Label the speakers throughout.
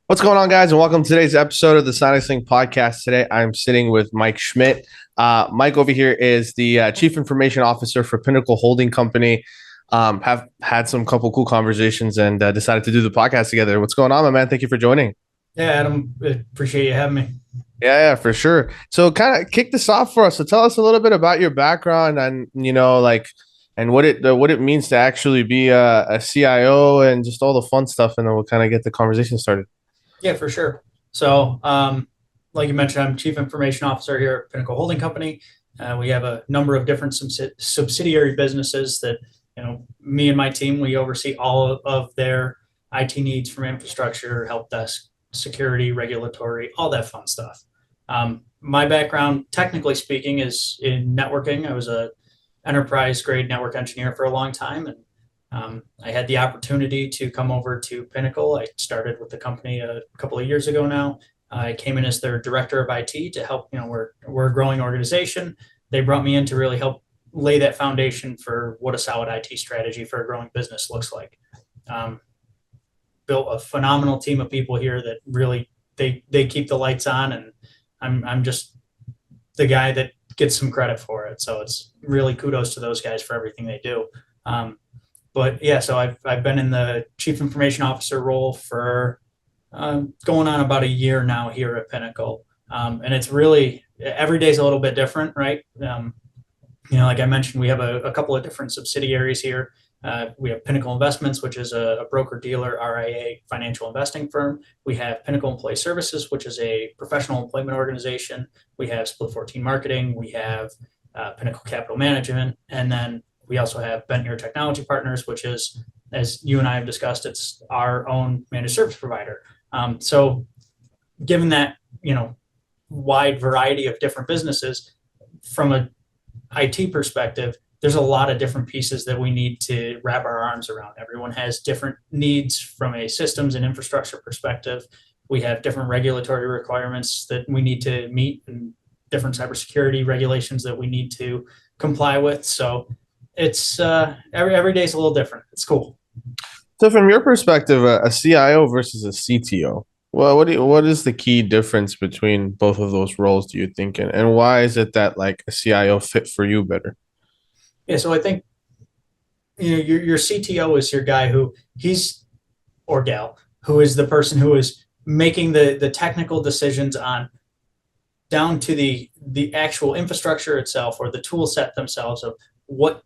Speaker 1: What's going on, guys, and welcome to today's episode of the Sonic Sling podcast. Today, I'm sitting with Mike Schmidt. Mike over here is the Chief Information Officer for Pinnacle Holding Company. Have had some couple cool conversations and decided to do the podcast together. What's going on, my man? Thank you for joining.
Speaker 2: Yeah, Adam, appreciate you having me.
Speaker 1: Yeah, for sure. So, kind of kick this off for us. So, tell us a little bit about your background and and what it means to actually be a CIO and just all the fun stuff, and then we'll kind of get the conversation started.
Speaker 2: Yeah, for sure. So, like you mentioned, I'm Chief Information Officer here at Pinnacle Holding Company. We have a number of different subsidiary businesses that, me and my team, we oversee all of their IT needs from infrastructure, help desk, security, regulatory, all that fun stuff. My background, technically speaking, is in networking. I was a enterprise grade network engineer for a long time, and I had the opportunity to come over to Pinnacle. I started with the company a couple of years ago now. I came in as their director of IT to help. We're a growing organization. They brought me in to really help lay that foundation for what a solid IT strategy for a growing business looks like. Um, Built a phenomenal team of people here that really they keep the lights on, and I'm just the guy that gets some credit for it. So it's really kudos to those guys for everything they do. But yeah, so I've been in the chief information officer role for going on about a year now here at Pinnacle, and it's really every day's a little bit different, right? Like I mentioned, we have a couple of different subsidiaries here. We have Pinnacle Investments, which is a broker dealer RIA financial investing firm. We have Pinnacle Employee Services, which is a professional employment organization. We have Split 14 Marketing. We have Pinnacle Capital Management, and then we also have Bent Ear Technology Partners, which is, as you and I have discussed, it's our own managed service provider. So given that, wide variety of different businesses, from a IT perspective, there's a lot of different pieces that we need to wrap our arms around. Everyone has different needs from a systems and infrastructure perspective. We have different regulatory requirements that we need to meet and different cybersecurity regulations that we need to comply with. So it's every day is a little different. It's cool.
Speaker 1: So, from your perspective, a CIO versus a CTO, well, what is the key difference between both of those roles, do you think, and why is it that like a CIO fit for you better?
Speaker 2: Yeah, so I think your CTO is your guy who he's or gal who is the person who is making the technical decisions on down to the actual infrastructure itself or the tool set themselves of what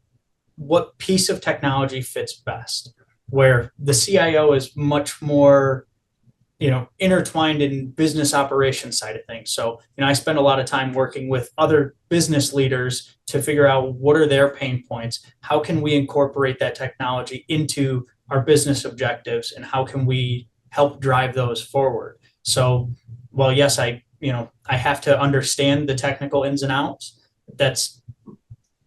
Speaker 2: piece of technology fits best. Where the CIO is much more intertwined in business operations side of things. So I spend a lot of time working with other business leaders to figure out what are their pain points, how can we incorporate that technology into our business objectives, and how can we help drive those forward. So while yes, I have to understand the technical ins and outs, that's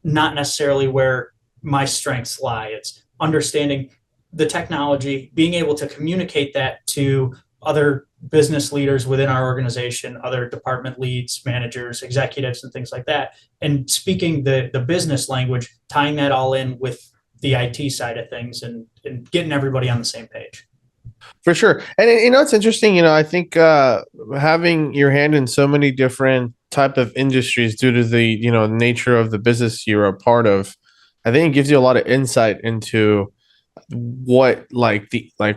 Speaker 2: not necessarily where my strengths lie. It's understanding the technology, being able to communicate that to other business leaders within our organization, other department leads, managers, executives, and things like that, and speaking the business language, tying that all in with the IT side of things, and getting everybody on the same page.
Speaker 1: For sure. And it's interesting, I think having your hand in so many different type of industries due to the, nature of the business you're a part of, I think it gives you a lot of insight into what like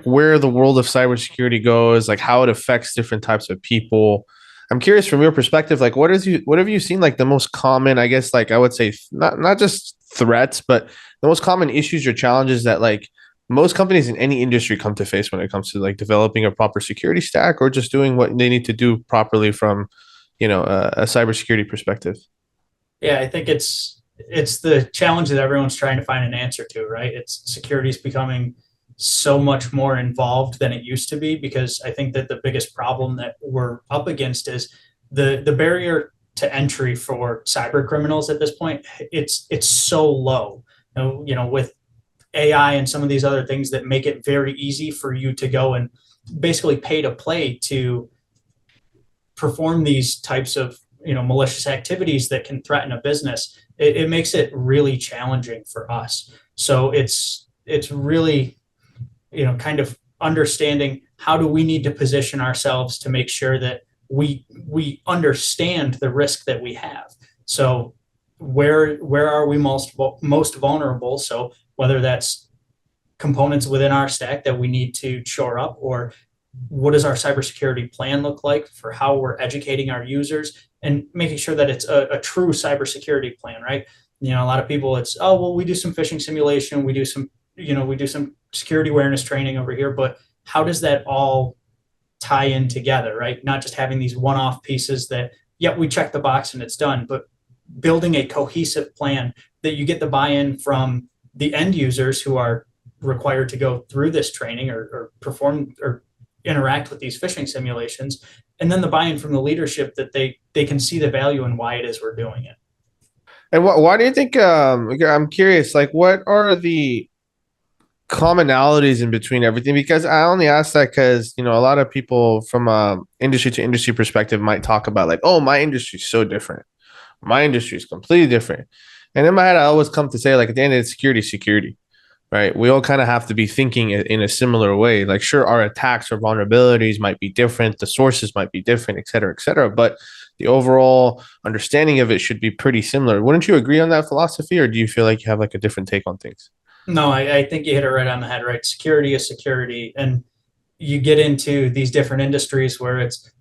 Speaker 1: where the world of cybersecurity goes, like how it affects different types of people. I'm curious from your perspective, like what have you seen like the most common, I guess, like I would say not just threats, but the most common issues or challenges that like most companies in any industry come to face when it comes to like developing a proper security stack or just doing what they need to do properly from, a cybersecurity perspective.
Speaker 2: Yeah, I think it's the challenge that everyone's trying to find an answer to, right? It's security is becoming so much more involved than it used to be, because I think that the biggest problem that we're up against is the barrier to entry for cyber criminals at this point. It's so low, with AI and some of these other things that make it very easy for you to go and basically pay to play to perform these types of malicious activities that can threaten a business. It makes it really challenging for us. So it's really kind of understanding how do we need to position ourselves to make sure that we understand the risk that we have. So where are we most vulnerable? So whether that's components within our stack that we need to shore up, or what does our cybersecurity plan look like for how we're educating our users and making sure that it's a true cybersecurity plan, right? You know, a lot of people, it's, oh, well, we do some phishing simulation, we do some, we do some security awareness training over here, but how does that all tie in together, right? Not just having these one-off pieces that, yep, we check the box and it's done, but building a cohesive plan that you get the buy-in from the end users who are required to go through this training or perform or interact with these phishing simulations, and then the buy-in from the leadership that they can see the value and why it is we're doing it.
Speaker 1: And why do you think? I'm curious. Like, what are the commonalities in between everything? Because I only ask that because a lot of people from a industry to industry perspective might talk about like, oh, my industry is so different. My industry is completely different. And in my head, I always come to say like at the end of it, security. Right. We all kind of have to be thinking in a similar way. Like, sure, our attacks or vulnerabilities might be different, the sources might be different, et cetera, et cetera. But the overall understanding of it should be pretty similar. Wouldn't you agree on that philosophy, or do you feel like you have like a different take on things?
Speaker 2: No, I think you hit it right on the head, right? Security is security. And you get into these different industries where it's,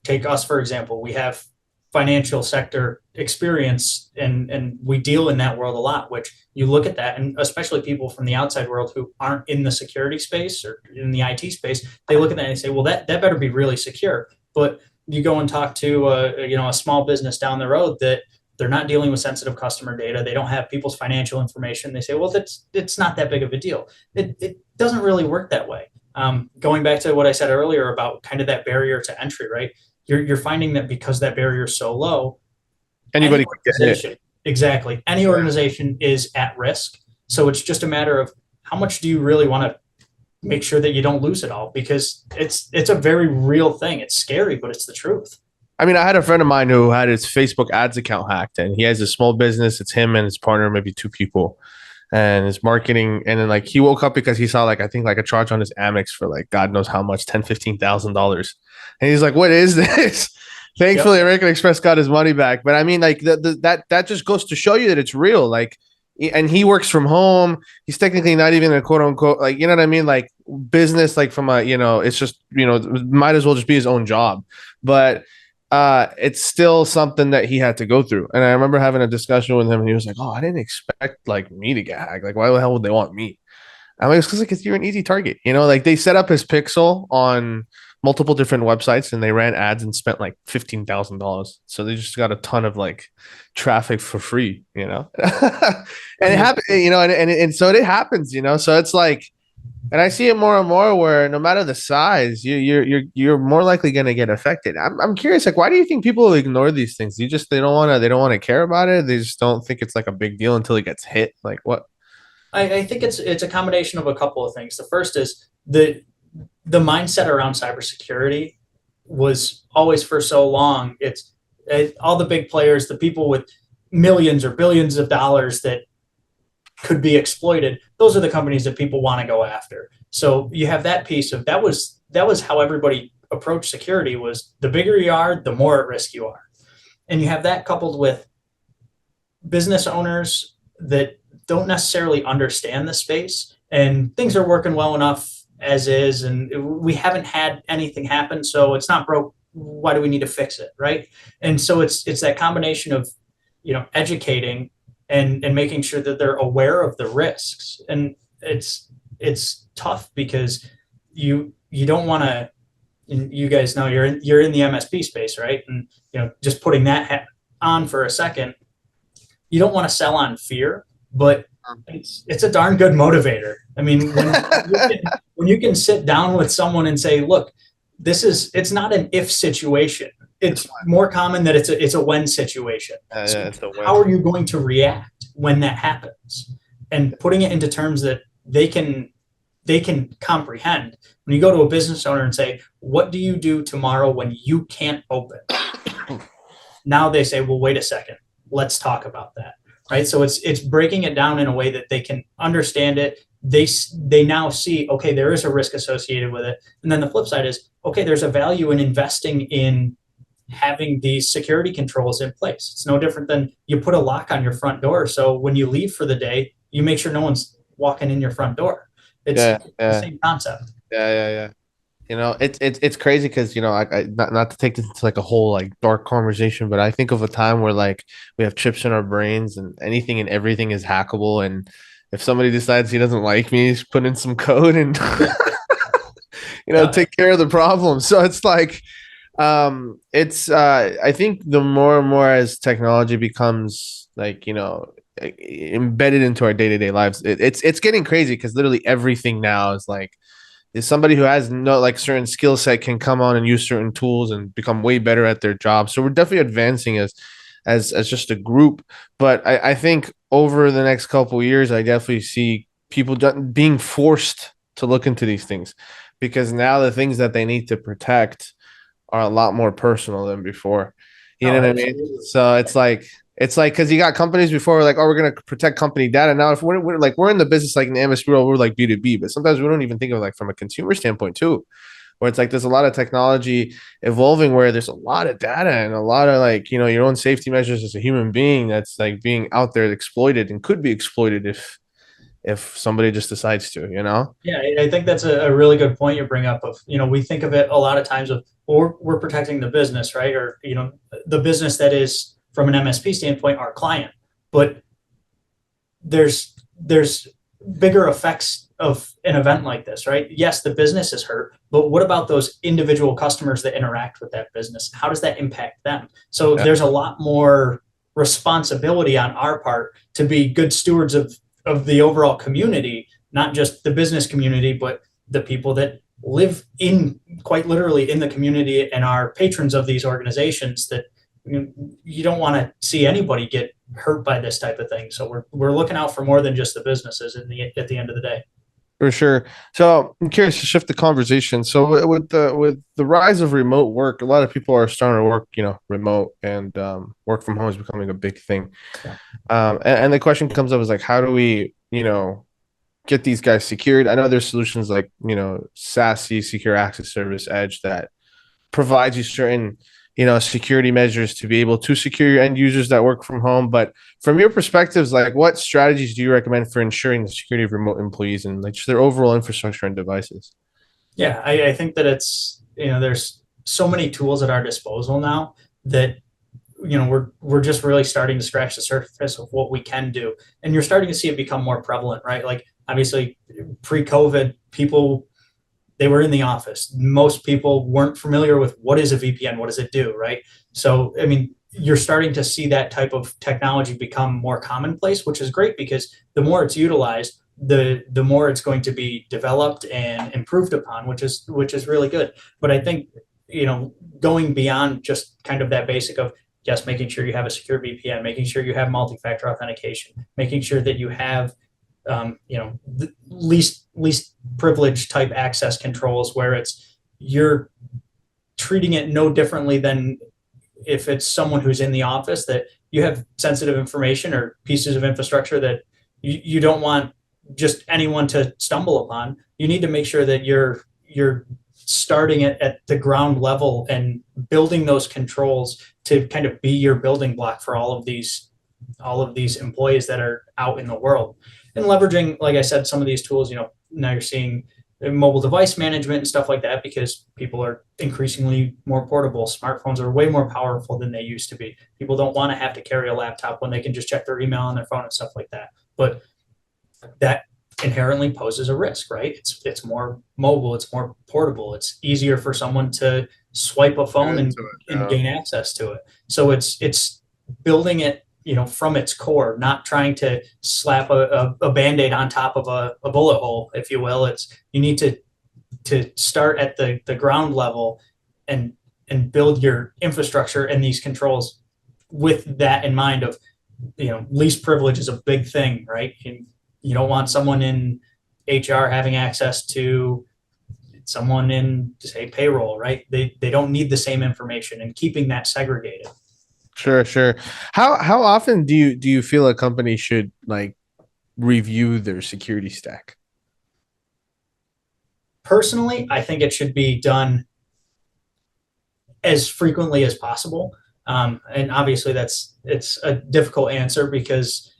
Speaker 2: take us, for example, we have financial sector experience and we deal in that world a lot, which you look at that, and especially people from the outside world who aren't in the security space or in the IT space, they look at that and they say, well, that better be really secure. But you go and talk to a small business down the road that they're not dealing with sensitive customer data. They don't have people's financial information. They say, well, it's not that big of a deal. It doesn't really work that way. Going back to what I said earlier about kind of that barrier to entry, right? You're finding that because that barrier is so low,
Speaker 1: Anybody could get hit.
Speaker 2: Exactly. Any organization is at risk. So it's just a matter of how much do you really want to make sure that you don't lose it all, because it's a very real thing. It's scary, but it's the truth.
Speaker 1: I mean, I had a friend of mine who had his Facebook ads account hacked, and he has a small business. It's him and his partner, maybe two people, and his marketing. And then like he woke up because he saw like I think like a charge on his Amex for like God knows how much, $10,000-$15,000, and he's like, "What is this?" Thankfully, yep. American Express got his money back. But I mean, like that just goes to show you that it's real. Like, and he works from home. He's technically not even a quote unquote, like, you know what I mean? Like business, like from a, it's just, might as well just be his own job. But it's still something that he had to go through. And I remember having a discussion with him and he was like, oh, I didn't expect like me to get hacked. Like, why the hell would they want me? I'm like, it's because like, you're an easy target. Like they set up his pixel on multiple different websites and they ran ads and spent like $15,000. So they just got a ton of like traffic for free, and it happened, and so it happens, so it's like, and I see it more and more where no matter the size, you're more likely going to get affected. I'm curious, like, why do you think people ignore these things? They don't want to care about it. They just don't think it's like a big deal until it gets hit. Like what?
Speaker 2: I think it's a combination of a couple of things. The first is the mindset around cybersecurity was always for so long. It's all the big players, the people with millions or billions of dollars that could be exploited. Those are the companies that people want to go after. So you have that piece of that was how everybody approached security, was the bigger you are, the more at risk you are. And you have that coupled with business owners that don't necessarily understand the space, and things are working well enough as is, and we haven't had anything happen, so it's not broke. Why do we need to fix it, right? And so it's that combination of educating and making sure that they're aware of the risks. And it's tough because you don't want to. You guys know you're in the MSP space, right? And just putting that on for a second, you don't want to sell on fear, but it's a darn good motivator. I mean, when you can sit down with someone and say, look, it's not an if situation. It's more common that it's a when situation. So how are you going to react when that happens? And putting it into terms that they can comprehend. When you go to a business owner and say, what do you do tomorrow when you can't open? Now they say, well, wait a second, let's talk about that. Right. So it's breaking it down in a way that they can understand it they now see, okay, there is a risk associated with it. And then the flip side is, okay, there's a value in investing in having these security controls in place. It's no different than you put a lock on your front door. So when you leave for the day, you make sure no one's walking in your front door. It's
Speaker 1: Yeah,
Speaker 2: the
Speaker 1: yeah,
Speaker 2: same concept.
Speaker 1: yeah. It's crazy because not to take this into like a whole like dark conversation, but I think of a time where like we have chips in our brains and anything and everything is hackable, and if somebody decides he doesn't like me, he's put in some code and
Speaker 2: Yeah. Yeah.
Speaker 1: take care of the problem. So it's like it's I think the more and more as technology becomes like embedded into our day-to-day lives, it's getting crazy because literally everything now is like is somebody who has no like certain skill set can come on and use certain tools and become way better at their job. So we're definitely advancing as just a group. But I think over the next couple of years, I definitely see people being forced to look into these things because now the things that they need to protect are a lot more personal than before. You
Speaker 2: Oh,
Speaker 1: know what I mean?
Speaker 2: absolutely.
Speaker 1: So it's like because you got companies before were like, oh, we're gonna protect company data. Now, if we're in the business like in the MSP world, we're like B2B, but sometimes we don't even think of it like from a consumer standpoint too, where it's like there's a lot of technology evolving where there's a lot of data and a lot of like your own safety measures as a human being that's like being out there exploited and could be exploited if somebody just decides to, you know?
Speaker 2: Yeah, I think that's a really good point you bring up of, we think of it a lot of times of, well, we're protecting the business, right? Or, the business that is from an MSP standpoint, our client. But there's bigger effects of an event like this, right? Yes, the business is hurt, but what about those individual customers that interact with that business? How does that impact them? So
Speaker 1: Yeah,
Speaker 2: there's a lot more responsibility on our part to be good stewards of the overall community, not just the business community, but the people that live in quite literally in the community and are patrons of these organizations that you don't want to see anybody get hurt by this type of thing. So we're looking out for more than just the businesses at the end of the day.
Speaker 1: for sure. So I'm curious to shift the conversation. So with the rise of remote work, a lot of people are starting to work, remote and work from home is becoming a big thing.
Speaker 2: Yeah.
Speaker 1: And the question comes up is like, how do we, get these guys secured? I know there's solutions like, SASE, Secure Access Service, Edge that provides you certain, security measures to be able to secure your end users that work from home. But from your perspectives, like what strategies do you recommend for ensuring the security of remote employees and like just their overall infrastructure and devices?
Speaker 2: Yeah, I think that it's, there's so many tools at our disposal now that we're just really starting to scratch the surface of what we can do, and you're starting to see it become more prevalent, right? Like obviously pre-COVID, people, they were in the office. Most people weren't familiar with what is a VPN, what does it do, right? So, I mean, you're starting to see that type of technology become more commonplace, which is great because the more it's utilized, the more it's going to be developed and improved upon, which is really good. But I think, going beyond just kind of that basic of yes, making sure you have a secure VPN, making sure you have multi-factor authentication, making sure that you have the least privilege type access controls where it's you're treating it no differently than if it's someone who's in the office, that you have sensitive information or pieces of infrastructure that you don't want just anyone to stumble upon. You need to make sure that you're starting it at the ground level and building those controls to kind of be your building block for all of these employees that are out in the world, and leveraging, like I said, some of these tools. Now you're seeing mobile device management and stuff like that because people are increasingly more portable. Smartphones are way more powerful than they used to be. People don't want to have to carry a laptop when they can just check their email on their phone and stuff like that. But that inherently poses a risk, right? It's more mobile, it's more portable, it's easier for someone to swipe a phone and,
Speaker 1: Into it,
Speaker 2: and
Speaker 1: yeah.
Speaker 2: gain access to it. So it's building it, from its core, not trying to slap a band-aid on top of a bullet hole, if you will. It's you need to start at the ground level and build your infrastructure and these controls with that in mind of, least privilege is a big thing, right? You don't want someone in HR having access to someone in, say, payroll, right? They don't need the same information, and keeping that segregated.
Speaker 1: Sure, sure. How often do you feel a company should like review their security stack?
Speaker 2: Personally, I think it should be done as frequently as possible. And obviously it's a difficult answer because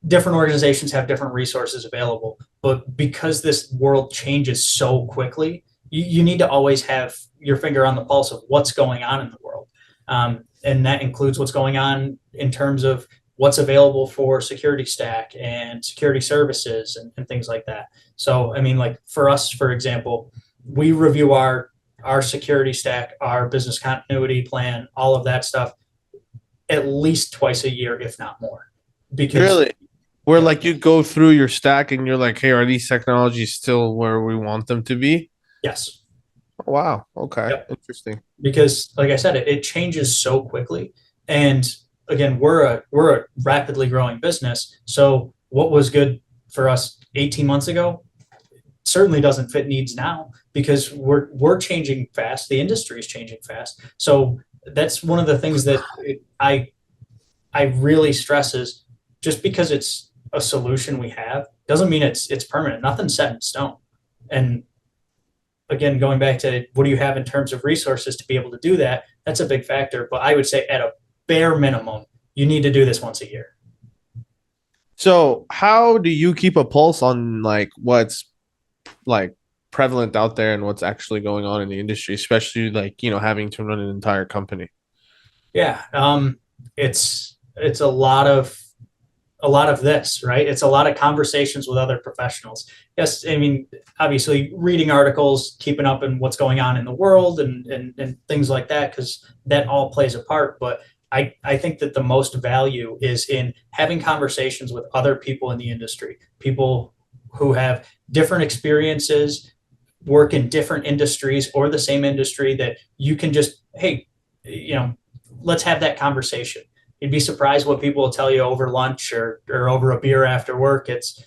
Speaker 2: different organizations have different resources available, but because this world changes so quickly, you need to always have your finger on the pulse of what's going on in the world. And that includes what's going on in terms of what's available for security stack and security services and things like that. So, I mean, like for us, for example, we review our security stack, our business continuity plan, all of that stuff at least twice a year, if not more. Because,
Speaker 1: Really? Where
Speaker 2: yeah,
Speaker 1: like you go through your stack and you're like, hey, are these technologies still where we want them to be?
Speaker 2: yes,
Speaker 1: Oh, wow. Okay.
Speaker 2: yep.
Speaker 1: Interesting.
Speaker 2: Because, like I said, it changes so quickly. And again, we're a rapidly growing business. So what was good for us 18 months ago certainly doesn't fit needs now because we're changing fast. The industry is changing fast. So that's one of the things that I really stress is just because it's a solution we have doesn't mean it's permanent. Nothing's set in stone. And again, going back to what do you have in terms of resources to be able to do that, that's a big factor. But I would say at a bare minimum, you need to do this once a year.
Speaker 1: So, how do you keep a pulse on like what's like prevalent out there and what's actually going on in the industry, especially like, having to run an entire company?
Speaker 2: Yeah, it's a lot of this, right? It's a lot of conversations with other professionals. Yes, I mean, obviously reading articles, keeping up in what's going on in the world and things like that, because that all plays a part. But I think that the most value is in having conversations with other people in the industry, people who have different experiences, work in different industries or the same industry that you can just, hey, you know, let's have that conversation. You'd be surprised what people will tell you over lunch or over a beer after work. It's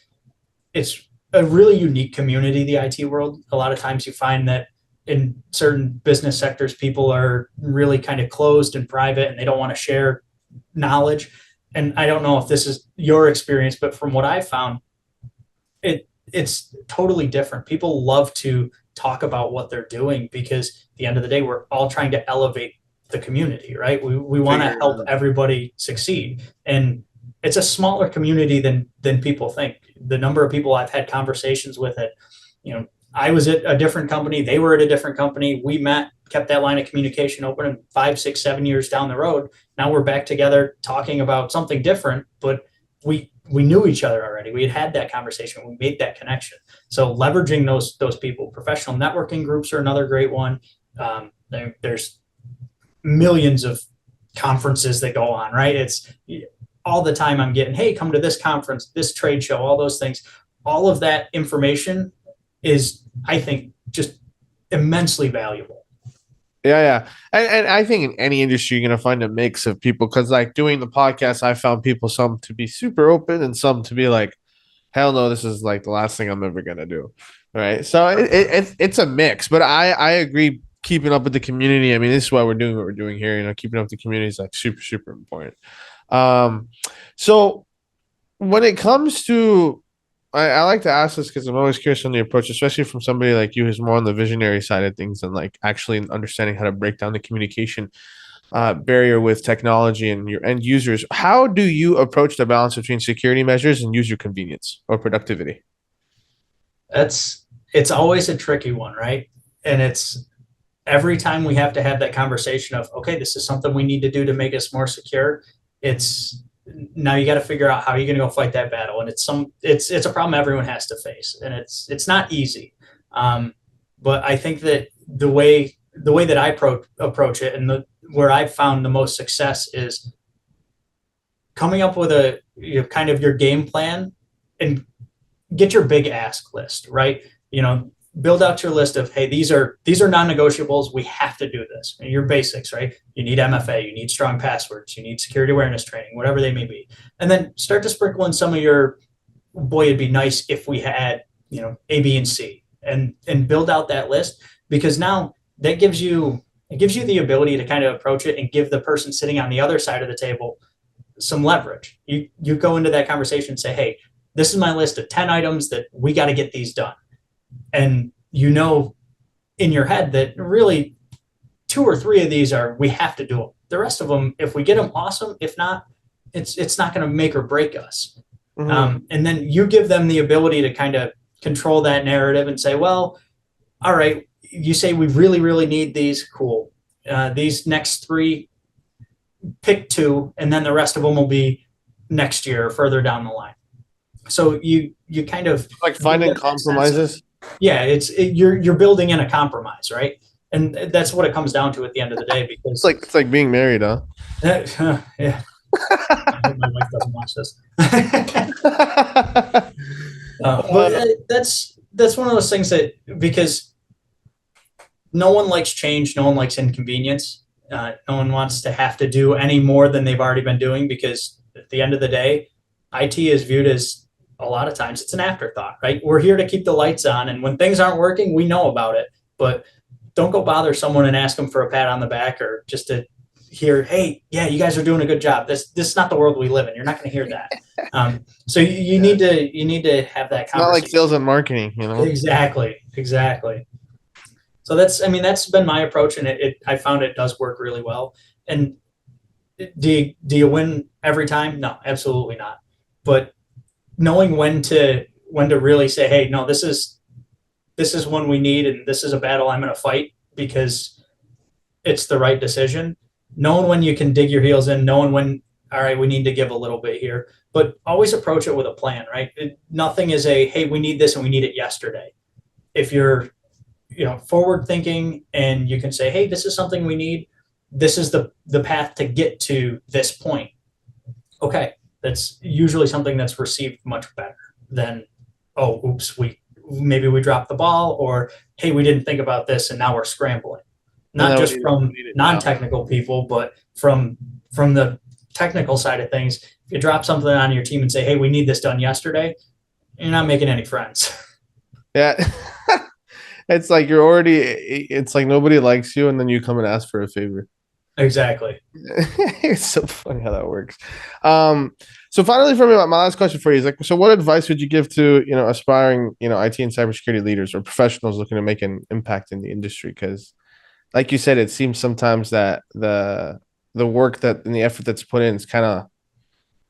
Speaker 2: a really unique community, the IT world. A lot of times you find that in certain business sectors, people are really kind of closed and private and they don't want to share knowledge. And I don't know if this is your experience, but from what I found, it's totally different. People love to talk about what they're doing because at the end of the day, we're all trying to elevate the community, right? We want to
Speaker 1: Figure it
Speaker 2: help
Speaker 1: out.
Speaker 2: everybody succeed. And it's a smaller community than people think. The number of people I've had conversations with it, I was at a different company, they were at a different company. We met, kept that line of communication open, and 5, 6, 7 years down the road, now we're back together talking about something different, but we knew each other already. We had that conversation. We made that connection. So leveraging those people, professional networking groups are another great one. There's millions of conferences that go on, right? It's all the time I'm getting, hey, come to this conference, this trade show, all those things. All of that information is, I think, just immensely valuable.
Speaker 1: Yeah, yeah. And I think in any industry you're gonna find a mix of people because like doing the podcast, I found people some to be super open and some to be like, hell no, this is like the last thing I'm ever gonna do. Right. So it's a mix, but I agree keeping up with the community. I mean, this is why we're doing what we're doing here. Keeping up with the community is like super, super important. Um, so when it comes to I like to ask this because I'm always curious on the approach, especially from somebody like you who's more on the visionary side of things and like actually understanding how to break down the communication barrier with technology and your end users. How do you approach the balance between security measures and user convenience or productivity?
Speaker 2: It's always a tricky one, right? And it's every time we have to have that conversation of, okay, this is something we need to do to make us more secure. It's now you got to figure out how you're going to go fight that battle, and it's a problem everyone has to face, and it's not easy. But I think that the way that I approach it, and where I've found the most success is coming up with kind of your game plan and get your big ask list, right? Build out your list of, hey, these are non-negotiables. We have to do this. And your basics, right? You need MFA, you need strong passwords, you need security awareness training, whatever they may be. And then start to sprinkle in some of your, boy, it'd be nice if we had, A, B, and C, and build out that list, because now that gives you the ability to kind of approach it and give the person sitting on the other side of the table some leverage. You go into that conversation and say, hey, this is my list of 10 items that we got to get these done. And you know in your head that really two or three of these are, we have to do them. The rest of them, if we get them, awesome. If not, it's not going to make or break us.
Speaker 1: Hmm.
Speaker 2: And then you give them the ability to kind of control that narrative and say, well, all right, you say we really, really need these. Cool. These next three, pick two, and then the rest of them will be next year or further down the line. So you kind of
Speaker 1: Like
Speaker 2: give
Speaker 1: finding
Speaker 2: them that sense of,
Speaker 1: compromises.
Speaker 2: yeah, you're building in a compromise, right? And that's what it comes down to at the end of the day. Because
Speaker 1: It's like being married, huh?
Speaker 2: yeah, I hope my wife doesn't watch this. But that's one of those things that, because no one likes change, no one likes inconvenience. No one wants to have to do any more than they've already been doing, because at the end of the day, IT is viewed as, a lot of times, it's an afterthought, right? We're here to keep the lights on, and when things aren't working, we know about it, but don't go bother someone and ask them for a pat on the back, or just to hear, "Hey, yeah, you guys are doing a good job." This is not the world we live in. You're not going to hear that. So you
Speaker 1: Yeah.
Speaker 2: need to have that
Speaker 1: It's not like
Speaker 2: conversation.
Speaker 1: sales and marketing, you know?
Speaker 2: Exactly, exactly. So that's, I mean, that's been my approach, and I found it does work really well. And do you win every time? No, absolutely not. But knowing when to really say, hey, no, this is one we need, and this is a battle I'm going to fight because it's the right decision. Knowing when you can dig your heels in, knowing when, all right, we need to give a little bit here, but always approach it with a plan, right? Nothing is a, hey, we need this and we need it yesterday. If you're, forward thinking, and you can say, hey, this is something we need, this is the path to get to this point. Okay, that's usually something that's received much better than, oh, oops, we dropped the ball, or hey, we didn't think about this and now we're scrambling.
Speaker 1: And
Speaker 2: Not
Speaker 1: then
Speaker 2: just
Speaker 1: we
Speaker 2: from
Speaker 1: need it now.
Speaker 2: non-technical people, but from the technical side of things. If you drop something on your team and say, hey, we need this done yesterday, you're not making any friends.
Speaker 1: Yeah. It's like it's like nobody likes you, and then you come and ask for a favor.
Speaker 2: Exactly.
Speaker 1: It's so funny how that works. Um, so finally for me, my last question for you is like, so what advice would you give to, aspiring, IT and cybersecurity leaders or professionals looking to make an impact in the industry? Because like you said, it seems sometimes that the work that and the effort that's put in is kind of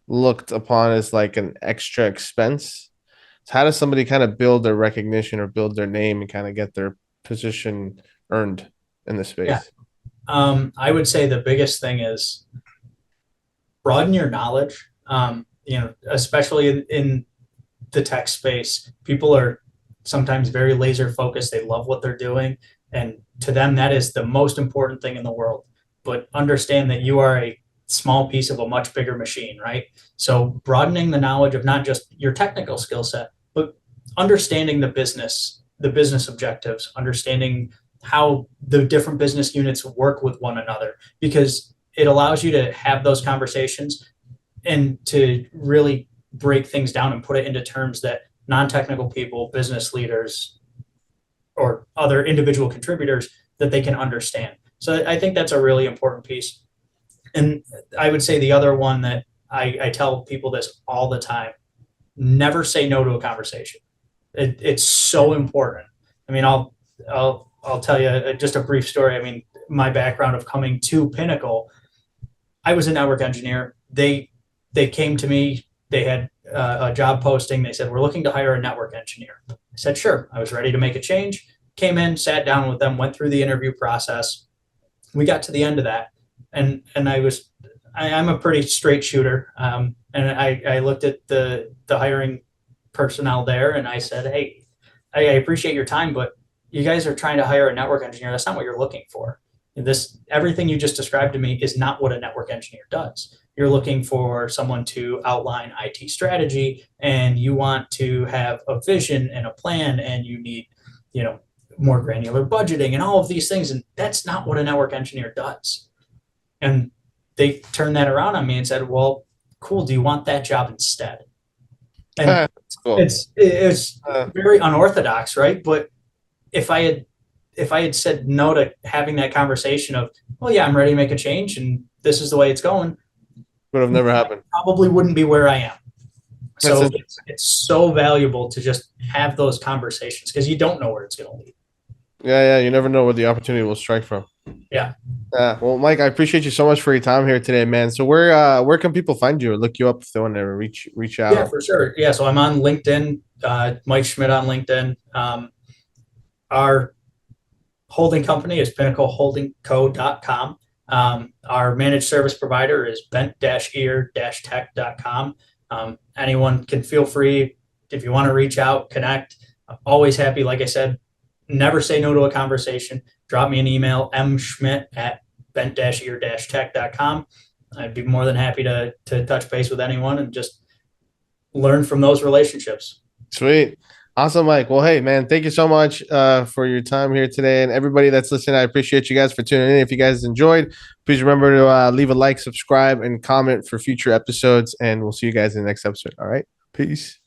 Speaker 1: looked upon as like an extra expense. So how does somebody kind of build their recognition or build their name and kind of get their position earned in the
Speaker 2: Yeah.
Speaker 1: space?
Speaker 2: I would say the biggest thing is broaden your knowledge. Especially in the tech space, people are sometimes very laser focused. They love what they're doing, and to them, that is the most important thing in the world. But understand that you are a small piece of a much bigger machine, right? So broadening the knowledge of not just your technical skill set, but understanding the business objectives, understanding how the different business units work with one another, because it allows you to have those conversations and to really break things down and put it into terms that non-technical people, business leaders, or other individual contributors, that they can understand. So I think that's a really important piece. And I would say the other one that I tell people this all the time: never say no to a conversation. It's so important. I mean, I'll tell you just a brief story. I mean, my background of coming to Pinnacle, I was a network engineer. They came to me. They had a job posting. They said, we're looking to hire a network engineer. I said, sure. I was ready to make a change. Came in, sat down with them, went through the interview process. We got to the end of that, and I'm a pretty straight shooter, and I looked at the hiring personnel there, and I said, hey, I appreciate your time, but you guys are trying to hire a network engineer. That's not what you're looking for. Everything you just described to me is not what a network engineer does. You're looking for someone to outline IT strategy, and you want to have a vision and a plan, and you need, you know, more granular budgeting and all of these things. And that's not what a network engineer does. And they turned that around on me and said, well, cool. Do you want that job instead? And
Speaker 1: That's cool.
Speaker 2: it's
Speaker 1: Uh,
Speaker 2: very unorthodox, right? But if I had if I had said no to having that conversation of, well, yeah, I'm ready to make a change and this is the way it's going,
Speaker 1: would have never
Speaker 2: I
Speaker 1: happened.
Speaker 2: probably wouldn't be where I am.
Speaker 1: That's
Speaker 2: So
Speaker 1: it.
Speaker 2: it's so valuable to just have those conversations because you don't know where it's going to lead.
Speaker 1: Yeah, yeah. You never know where the opportunity will strike from.
Speaker 2: Yeah.
Speaker 1: Yeah. Well, Mike, I appreciate you so much for your time here today, man. So where can people find you or look you up if they want to reach
Speaker 2: Yeah,
Speaker 1: out?
Speaker 2: for sure. Yeah. So I'm on LinkedIn, Mike Schmidt on LinkedIn. Our holding company is pinnacleholdingco.com. Our managed service provider is bent-ear-tech.com. Anyone can feel free if you want to reach out, connect. I'm always happy. Like I said, never say no to a conversation. Drop me an email, mschmidt@bent-ear-tech.com. I'd be more than happy to touch base with anyone and just learn from those relationships.
Speaker 1: Sweet. Awesome, Mike. Well, hey, man, thank you so much for your time here today. And everybody that's listening, I appreciate you guys for tuning in. If you guys enjoyed, please remember to leave a like, subscribe, and comment for future episodes. And we'll see you guys in the next episode. All right. Peace.